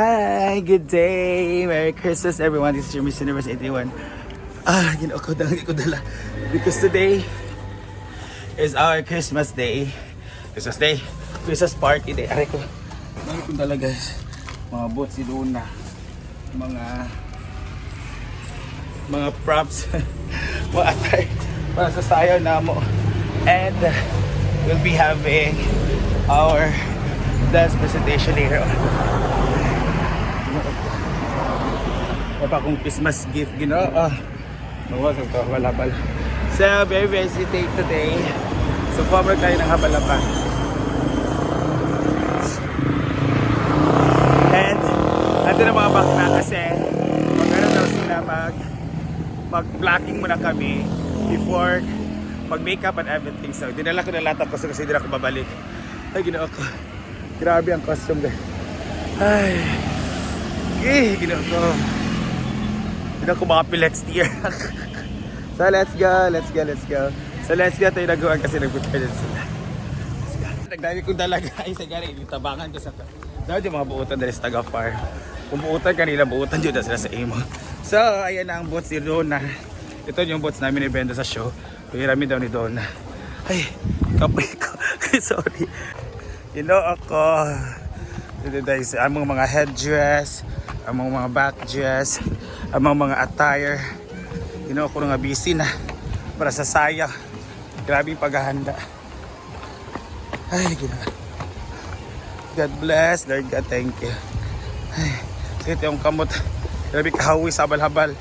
Hi, good day. Merry Christmas, everyone. This is your Miss Universe 81. Ginawa ko dala. Because today is our Christmas day. Christmas party day. Aray ko. Dami ko dala, guys. Mga bots si Luna. Mga props. Mga attire. Para sa sayaw na mo. And we'll be having our dance presentation later on. May pa akong Christmas gift, nawag ang kabalabal. So, very busy day today. So, cover tayo ng habalaban. And, natin ang mga bakla kasi magkano daw sila mag-blocking muna kami before mag-makeup and everything. So, dinala ko na lahat ang costume kasi hindi na ako babalik. Ay, ginawa ko. Grabe ang costume, guys. Ay, ginawa ko. Hindi ako makapil next year. So let's go. So let's go tayo nagawa kasi nag-prepare din sila. Let's go. Nagdami kong dalaga ay sa gari. Tabangan ko sa... Dapat yung mga buutan dali sa taga-far. Kung buutan kanila, buutan dyan sila sa imo. So ayan na ang boats ni Donna. Ito yung boats namin ibenta sa show. Pirami daw ni Donna. Ay, kapoy ko. Sorry. Ako. Among mga headdress, among mga back dress, among mga attire. Ako nga busy na para sa sayang. Grabe yung paghahanda. Ay, God bless, Lord God, thank you. Ay, ito yung kamot. Grabe kahawi sa habal-habal.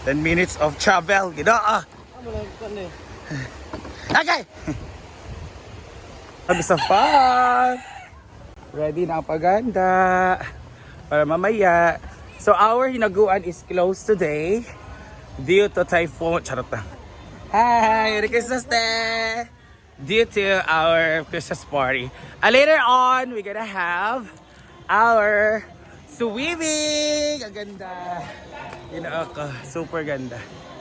10 minutes of travel. Okay! Sabi sa fun! Ready na ang paghahanda para mamaya. So our hinaguan is closed today due to typhoon. Charot na. Hi! Merry Christmas Day! Due to our Christmas party. Later on, we're gonna have our swimming! Ang ganda! Ako, super ganda.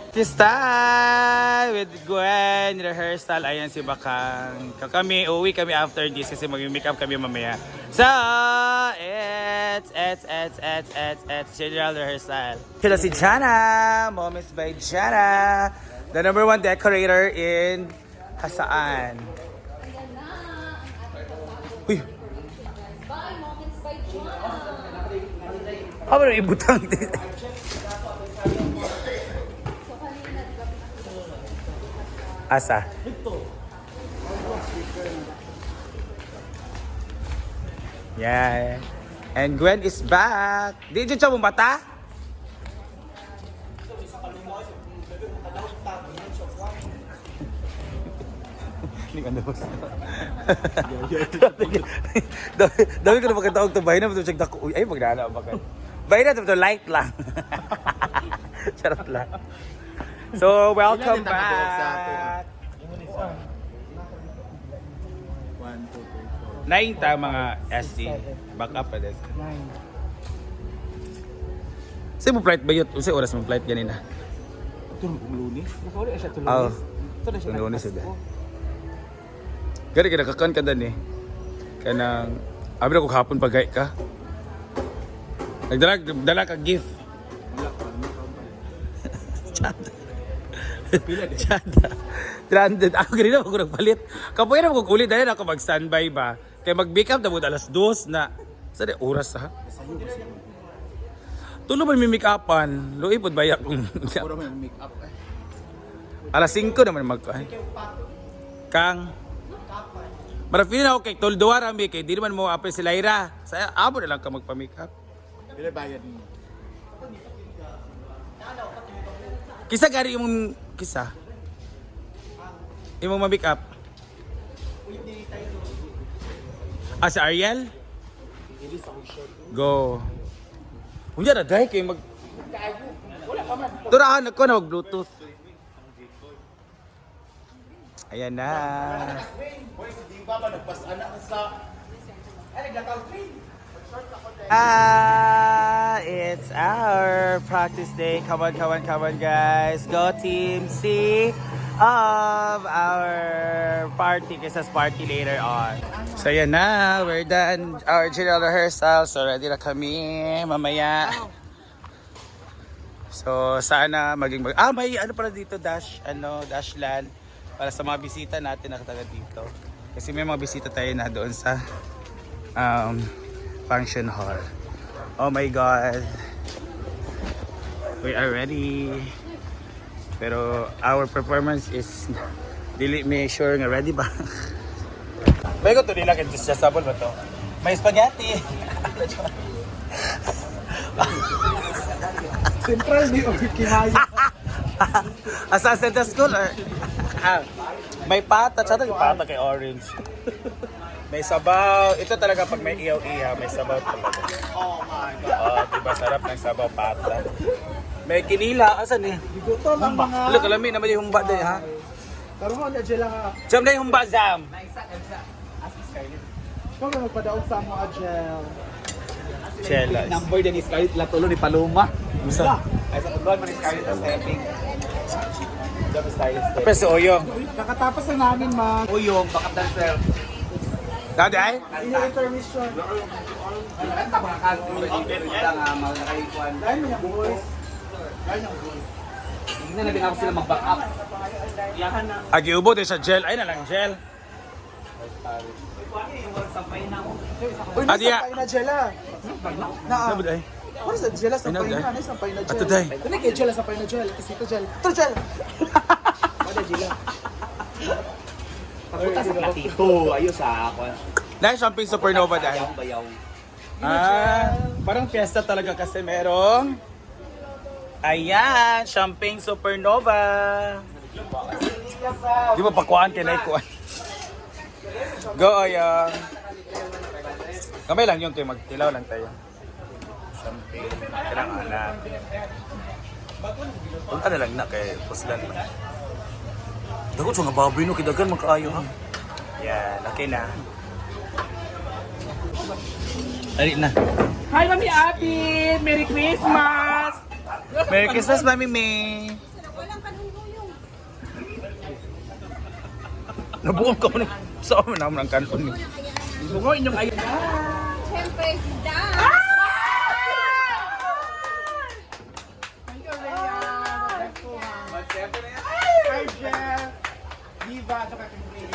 This time with Gwen, rehearsal. Ayan si Bakang. Uwi kami after this kasi mag-make up kami mamaya. So, it's general rehearsal. Sila si Jana, Moments by Jana, the #1 decorator in Hasaan. Uy! Bye, Moments by Jana. Ano na ibutang din? Asa? Ito. Yeah. And Gwen is back. Di dyan siya bumata? Hindi ka nabos. Dami ko na magkataog ito. Bahay na ito siya dako. Ay, magnana ba ka? Bahay na ito light lang. Charot lang. So, welcome back. 9 ta mga SC. Back up pa din. 9. Say mo flight ba yun? Say oras mo flight ganina? Ito yung lunis? Nakawali siya ito Oo. lunis? Ito Lunis yun. Gari ka nakakan ka dan eh. Kanang... Abi na kung hapon pagay ka. Nagdala ka gift. Chanda. Stranded. Ako ganina ako nagpalit. Kapoy na ako ulit dahil ako mag-standby ba. Kaya mag-make up na mo alas 2 na. Saan oras ha? Tulo ba may make upan? Luwi po ba yak? Puro may make up eh. Alas 5 naman Kang. Marapin na ako kay Toldoa Rami kay di naman mo apel si Lyra. Saya abo na lang ka magpa-make up. Bila bayad mo? Kisa gari yung kisa. Yung ma-make up. Si Ariel? Go. Unya na dahil kayo mag... Turahan ako na mag-bluetooth. Ayan na. It's our practice day. Come on, guys. Go Team C of our party. Christmas party later on. So yan na, we're done our general rehearsal. So ready na kami mamaya. So sana maging may ano pala dito dashland para sa mga bisita natin na taga dito. Kasi may mga bisita tayo na doon sa function hall. Oh my god. We are ready. Pero our performance is dili me sure nga ready ba. May ko to nila kay just sabol ba to? May spaghetti. Central ni Kimaya. Asa Santa School or may pata, tsaka yung pata kay orange. May sabaw. Ito talaga pag may iyaw-iyaw, may sabaw talaga. Oh my God. Diba sarap ng sabaw pata. May kinila, asan eh? Biguto lang mga... Look, alamin naman yung humba doon, ha? Karoon na dyan lang ha. Jam na yung humba, Jam! Ikaw na magpadaog sa mga gel. Chelas. Number din is Scarlett Latulo ni Paloma. Musa. Ay sa tudluan man ni Scarlett ang stepping. Job stylist. Pero si Oyong. Kakatapos na namin mag... Uyong, bakat dancer. Dati ay? Iyo intermission. Ang tabakal. Dahil mo yung boys. Dahil yung boys. Hindi na nabinaw sila mag-back up. Iyahan na. Agiubo din sa gel. Ay na lang gel. Uy, Adi ya. nasampay na gel ah. Naa. Sabod ay. What is that? Gel sampay Ay, na. Ano sampay na gel? Ato, day. Ano kay gel sampay na gel? Kasi ito gel. Ito gel. Ada gel. Pagpunta sa platito. Ayos sa ako. Dahil Champagne Supernova dahil. Bayaw. Parang fiesta talaga kasi merong ayan, Champagne Supernova. Di ba pakuan kay naikuan? Go, Oyong. Kamay lang yun kayo, magtilaw lang tayo. Champagne. Kailangan na. Punta na lang na kay Puslan lang. Dagot sa nga baboy no, kidagan magkaayo ha. Yan, okay na. Dali na. Hi, Mami Abby! Merry Christmas! Merry Christmas, Mami May! Nabuong ka mo na. Saan mo naman ang kanon niyo? Bungo inyong ayun. Siyempre, si Dan. Hi, Jeff! Diva, at saka Kimberly.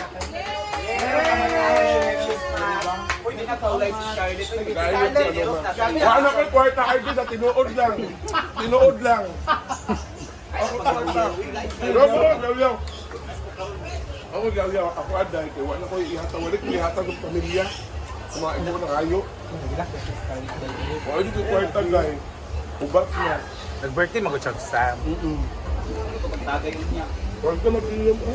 Uy, di na kaulay si Scarlett. Wala ko kwarta kayo dito, tinuod lang. Tinuod lang. Ako talaga. Gawyaw. Ako gawyaw. Ako aday. Kaya wala ko ihataw. Wala ko ihataw ng pamilya. Kumain mo na kayo. Wala dito kwarta guys. Ubat na. Nag-birthday mag-uchag Sam. Huwag ka mag-iyam eh.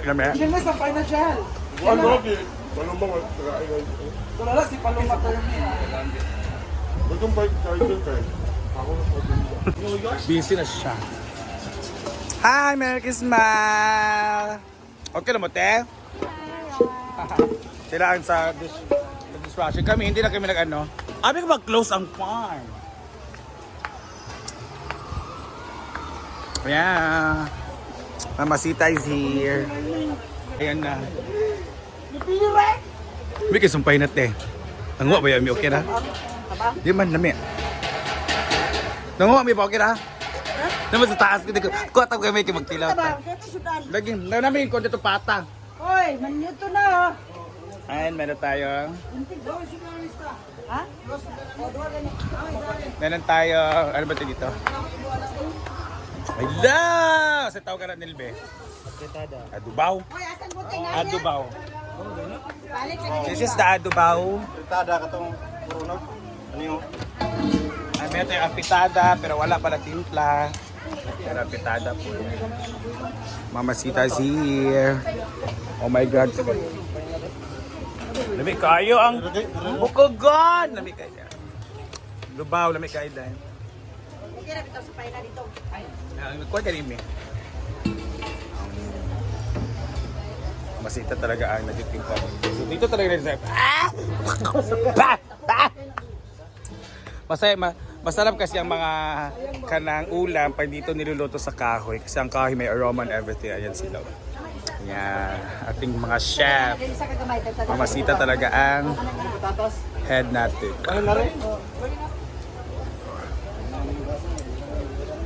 Gami. Hindi na sampay na gel. Ano di? Walang mga kakain. Tulala si Paloma Termi. Huwag kang bike tayo dun kayo. Ako na pamilya. Busy na siya. Hi, Merry Christmas! Okay na mo, te? Kailangan sa dishwasher. Kami, hindi na kami nag-ano. Abi ko mag-close ang farm. Yeah. Mamasita is here. Ayan na. May kisumpay na, te. Nanguha ba yan? Okay na? Di man, nami. Nanguha, may pa okay na? Naman sa taas ko, kuha tayo kami kayo magtilaw. Lagi, namin ko dito patang. Hoy, manito na. Ayan, meron tayo. Ha? Meron tayo, ano ba ito dito? Hala! Sa tawag ka na nilbe. Adubaw. Hoy, asan buti nga? Adubaw. Balik sa This is the adubaw. Tada ka tong corona. Ano yun? Ay, meron tayong apitada, pero wala pala timpla. Pero apitada po. Mamacita's here. Oh my God. Lamig kayo ang bukogon. Lamig kayo. Lubaw, lamig kayo dahil. Hindi na bitaw sa paila dito. Kuha ka rin, eh. Masita talaga ang nagtiting ko. So, dito talaga rin sa... Masarap kasi ang mga kanang ulam pag dito niluluto sa kahoy. Kasi ang kahoy may aroma and everything. Ayan sila. Yan, ating mga chef. Dili sa kagamay tagtaga. Mamasita talaga ang head natin. Ano na rin?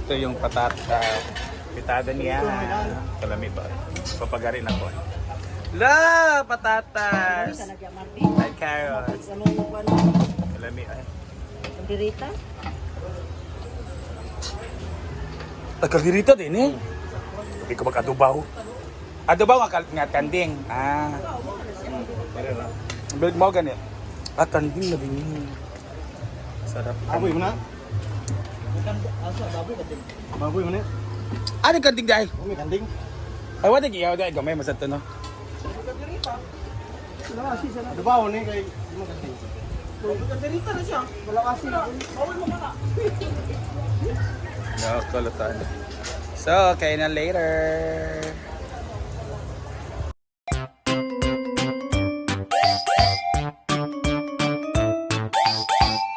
Ito yung patata. Pitada niya. Kalami ba? Papagarin ako. La! Patatas! Talaga Marbi. Ay, carrots. Ano yung kuwan? Kalami ay. Dirita? Tagalirito din eh. Hindi ko mag-adubaw. Adubaw nga kanding. Ah. Bilig mo ganit. Ah, kanding na din. Sarap. Baboy mo na? Baboy mo na? Ano yung kanding dahil? May kanding? Ay, wala giyaw dahil. Gamay masat to no. Dubaw ni kay mo kanding. Kandirita na siya. Malawasi na. Baboy mo na. Nakakulutan. So, kayo na later.